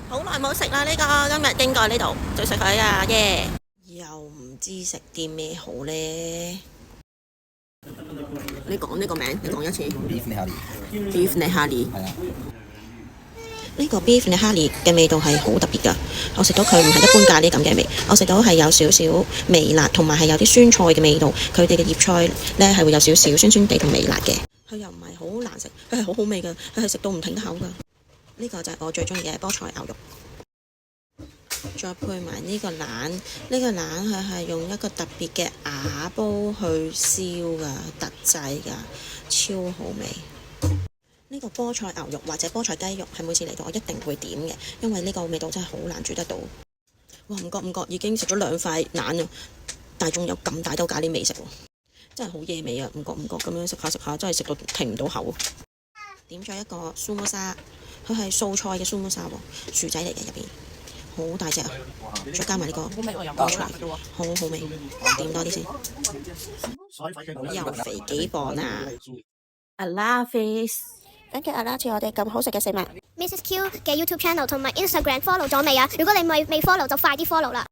好耐冇食啦呢個，今日經過呢度就食佢啊耶！又唔知食啲咩好呢？你講呢個名，你講一次。Beef Nihari。Beef Nihari。係啊。呢個 Beef Nihari 嘅味道係好特別㗎，我食到佢唔係一般咖喱咁嘅味，我食到係有少少微辣，同埋係有啲酸菜嘅味道。佢哋嘅葉菜呢係會有少少酸酸地同微辣嘅，佢又唔係好難食，佢係好好味㗎，佢係食到唔停口㗎。呢個就係我最中意嘅菠菜牛肉，再配埋呢個腩，呢個腩佢係用一個特別嘅瓦煲去燒㗎，特製㗎，超好味。呢個菠菜牛肉或者菠菜雞肉係每次嚟到我一定會點嘅，因為呢個味道真係好難煮得到。哇！唔覺已經食咗2塊腩啦，但係仲有咁大兜咖喱味食喎，真係好惹味啊！唔覺咁樣食下，真係食到停唔到口。點咗一個蘇摩沙，佢係素菜嘅蘇摩沙喎，薯仔嚟嘅入邊，好大隻啊！再加埋呢個菠菜，好好味。點多啲先，又肥幾磅啊！Allah Hafiz。Thank you，阿拉，似我哋咁好食嘅食物。Mrs Q 嘅 YouTube channel 同埋 Instagram follow 咗未啊？如果你未 follow 就快啲 follow 啦。